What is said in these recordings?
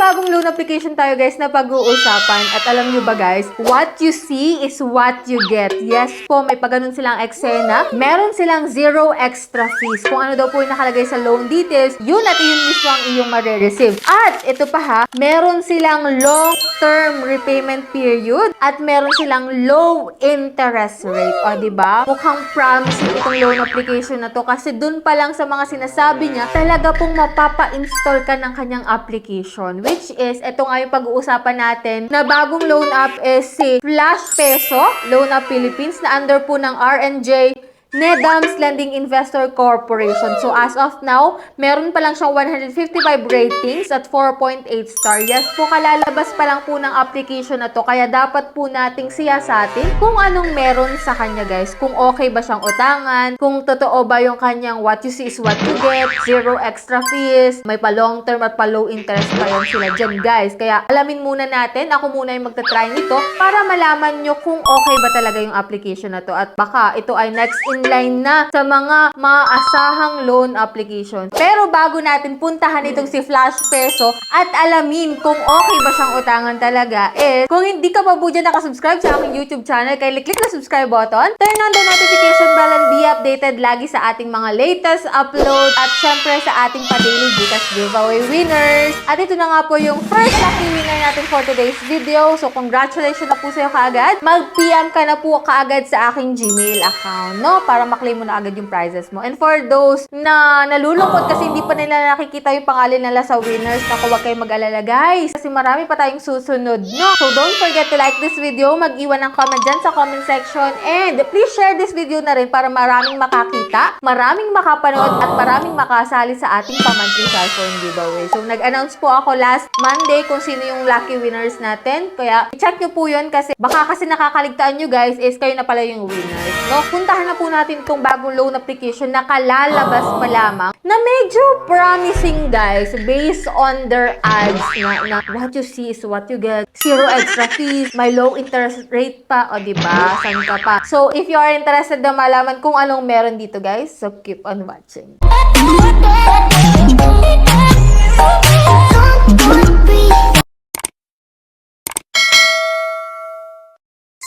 bagong loan application tayo guys na pag-uusapan. At alam nyo ba guys, what you see is what you get. Yes po, may pagganon silang eksena. Meron silang zero extra fees. Kung ano daw po yung nakalagay sa loan details, yun at yun mismo ang iyong marireceive. At ito pa ha, meron silang long-term repayment period at meron silang low interest rate. O diba? Mukhang promising itong loan application na to kasi dun pa lang sa mga sinasabi niya, talaga pong mapapa-install ka ng kanyang application. Which is, ito nga yung pag-uusapan natin na bagong loan app is si Flash Peso, Loan App Philippines na under po ng RNJ Nedams Lending Investor Corporation. So, as of now, meron pa lang siyang 155 ratings at 4.8 star. Yes po, kalalabas pa lang po ng application na to. Kaya dapat po nating siyasatin kung anong meron sa kanya, guys. Kung okay ba siyang utangan, kung totoo ba yung kanyang what you see is what you get, zero extra fees, may pa long term at pa low interest pa yan sila dyan, guys. Kaya alamin muna natin, ako muna yung magta-try nito para malaman nyo kung okay ba talaga yung application na to. At baka ito ay next in line na sa mga maasahang loan application. Pero bago natin puntahan itong si Flash Peso at alamin kung okay ba siyang utangan talaga, kung hindi ka pa po dyan nakasubscribe sa aking YouTube channel, kaya click the subscribe button, turn on the notification bell and be updated lagi sa ating mga latest upload at syempre sa ating pa-daily Gcash giveaway winners. At ito na nga po yung first lucky winner natin for today's video. So congratulations na po sa'yo kaagad. Mag-PM ka na po kaagad sa aking Gmail account, no? Para maklaim mo na agad yung prizes mo. And for those na nalulungkot kasi hindi pa nila nakikita yung pangalan nila sa winners, naku, huwag kayong mag-alala guys. Kasi marami pa tayong susunod, no? So don't forget to like this video, mag-iwan ng comment dyan sa comment section, and please share this video na rin para maraming makakita, maraming makapanood, at maraming makasali sa ating pa-monthly cellphone giveaway. So nag-announce po ako last Monday kung sino yung lucky winners natin. Kaya check nyo po yun kasi baka kasi nakakaligtaan nyo guys is kayo na pala yung winners, no? Puntahan na po natin itong bagong loan application na kalalabas pa lamang na medyo promising guys based on their ads na what you see is what you get, zero extra fees, may low interest rate pa, o diba? San ka pa? So if you are interested na malaman kung anong meron dito guys, so keep on watching.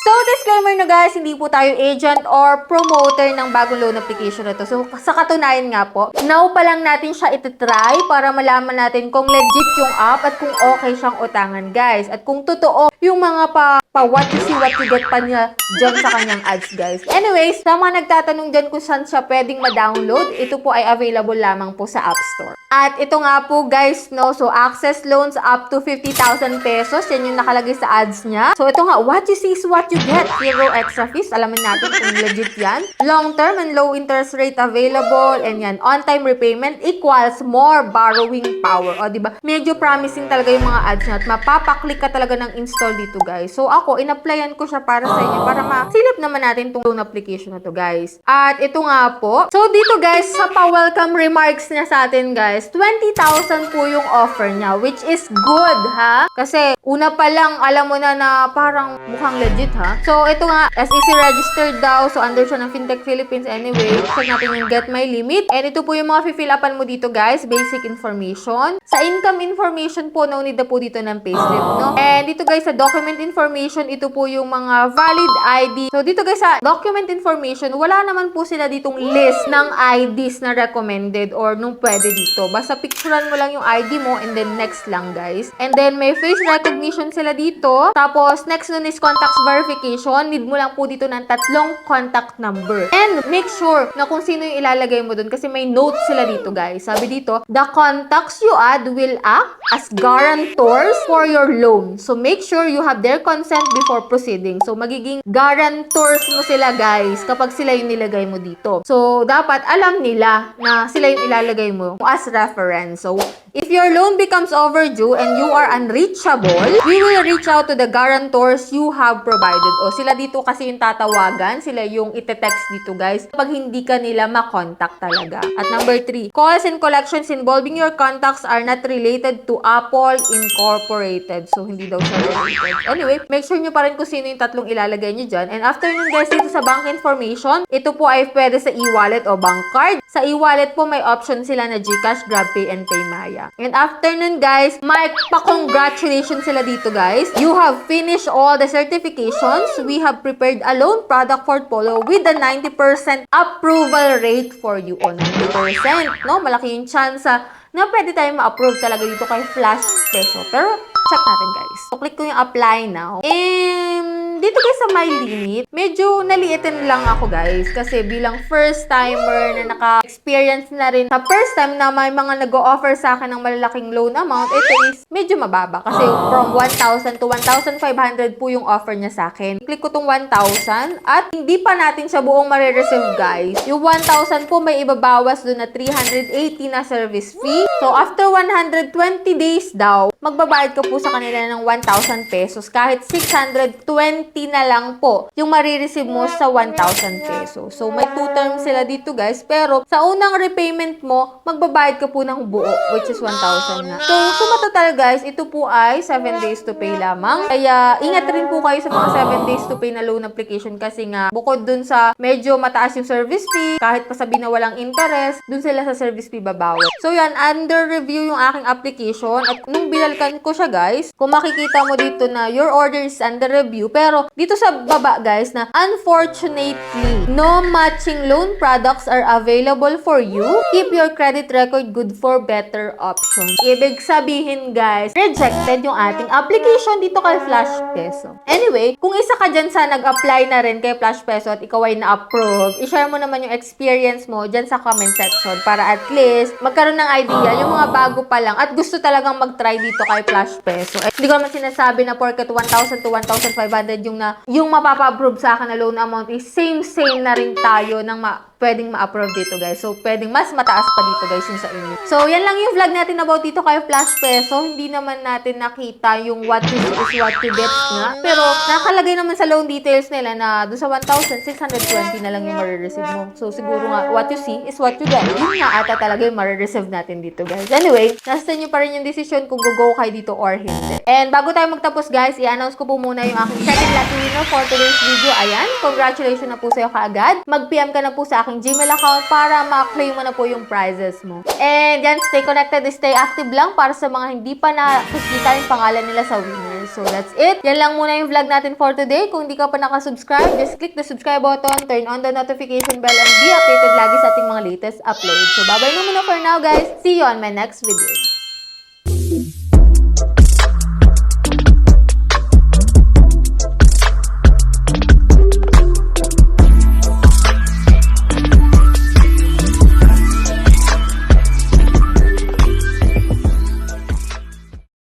So, disclaimer na guys, hindi po tayo agent or promoter ng bagong loan application na to. So, sa katunayan nga po, now pa lang natin siya ititry para malaman natin kung legit yung app at kung okay siyang utangan guys. At kung totoo yung mga pa what you see, what you get pa niya dyan sa kanyang ads guys. Anyways, sa mga nagtatanong dyan kung saan siya pwedeng ma-download, ito po ay available lamang po sa App Store. At ito nga po guys, no, so access loans up to 50,000 pesos. Yan yung nakalagay sa ads niya. So ito nga, what you see is what you get. Zero extra fees. Alamin natin kung legit yan. Long term and low interest rate available. And yan, on-time repayment equals more borrowing power. O diba, medyo promising talaga yung mga ads niya. At mapapaklik ka talaga ng install dito guys. So ako, in-applyan ko siya para sa inyo para masilip naman natin itong loan application na to guys. At ito nga po. So dito guys, sa pa-welcome remarks niya sa atin guys, 20,000 po yung offer niya, which is good, ha? Kasi, una pa lang, alam mo na parang mukhang legit, ha? So, ito nga, SEC registered daw. So, under siya ng Fintech Philippines anyway. Check natin yung get my limit. And ito po yung mga fill upan mo dito, guys. Basic information. Sa income information po, no need na po dito ng payslip, no? And dito, guys, sa document information, ito po yung mga valid ID. So, dito, guys, sa document information, wala naman po sila ditong list ng IDs na recommended or nung pwede dito. Basta picturean mo lang yung ID mo and then next lang guys. And then may face recognition sila dito. Tapos next nun is contacts verification. Need mo lang po dito ng 3 contact number. And make sure na kung sino yung ilalagay mo dun kasi may note sila dito guys. Sabi dito, the contacts you add will act as guarantors for your loan. So make sure you have their consent before proceeding. So magiging guarantors mo sila guys kapag sila yung nilagay mo dito. So dapat alam nila na sila yung ilalagay mo as reference. So, if your loan becomes overdue and you are unreachable, we will reach out to the guarantors you have provided. O, sila dito kasi yung tatawagan, sila yung ite-text dito guys kapag hindi ka nila makontakt talaga. At number 3, calls and collections involving your contacts are not related to Apple Incorporated. So, hindi daw siya related. Anyway, make sure nyo pa rin kung sino yung 3 ilalagay nyo dyan. And after nun guys, dito sa bank information, ito po ay pwede sa e-wallet o bank card. Sa e-wallet po, may option sila na GCash, GrabPay, and PayMaya. pera. And after nun guys, may pa-congratulations sila dito guys. You have finished all the certifications. We have prepared a loan product portfolio with a 90% approval rate for you. O 90%, no? Malaki yung chance na pwede tayong ma-approve talaga dito kay Flash Peso. Pero check natin guys. So, click ko yung apply now. And dito guys sa my limit, medyo naliitin lang ako guys. Kasi bilang first timer na naka-experience na rin sa first time na may mga nag-o-offer sa akin ng malalaking loan amount, ito is medyo mababa. Kasi from 1,000 to 1,500 po yung offer niya sa akin. Click ko tong 1,000 at hindi pa natin siya buong marireceive guys. Yung 1,000 po may ibabawas doon na 380 na service fee. So after 120 days daw, magbabayad ka po sa kanila ng 1,000 pesos. Kahit 620 na lang po yung marireceive mo sa 1,000 pesos. So, may 2 terms sila dito guys. Pero, sa unang repayment mo, magbabayad ka po ng buo, which is 1,000 na. So, suma total guys, ito po ay 7 days to pay lamang. Kaya, ingat rin po kayo sa mga 7 days to pay na loan application kasi nga, bukod dun sa medyo mataas yung service fee, kahit pa sabihin na walang interest, dun sila sa service fee babawi. So, yan, under review yung aking application. At nung binalkan ko siya guys, kung makikita mo dito na your order is under review, pero dito sa baba guys na unfortunately, no matching loan products are available for you. Keep your credit record good for better options. Ibig sabihin guys, rejected yung ating application dito kay Flash Peso. Anyway, kung isa ka dyan sa nag-apply na rin kay Flash Peso at ikaw ay na-approve, i-share mo naman yung experience mo dyan sa comment section para at least magkaroon ng idea yung mga bago pa lang at gusto talagang mag-try dito kay Flash Peso. Hindi ko naman sinasabi na porket 1,000 to 1,500 yung mapapa-approve sa akin na loan amount is same na rin tayo ng pwedeng ma-approve dito guys. So, pwedeng mas mataas pa dito guys yung sa inyo. So, yan lang yung vlog natin about dito kay Flash Peso. Hindi naman natin nakita yung what you see is what you get nga. Pero, nakalagay naman sa loan details nila na doon sa 1,620 na lang yung marireceive mo. So, siguro nga, what you see is what you get. Yun nga ata talaga yung marireceive natin dito guys. Anyway, nasa inyo pa rin yung decision kung go kayo dito or hindi. And bago tayo magtapos guys, i-announce ko po muna yung aking second lucky winner for today's video. Ayan, congratulations na po sa'yo kaagad. Mag-PM ka na po sa aking Gmail account para ma-claim mo na po yung prizes mo. And yan, stay connected, stay active lang para sa mga hindi pa nakikita yung pangalan nila sa winner. So that's it. Yan lang muna yung vlog natin for today. Kung hindi ka pa nakasubscribe, just click the subscribe button, turn on the notification bell, and be updated lagi sa ating mga latest uploads. So bye-bye na muna for now guys. See you on my next video.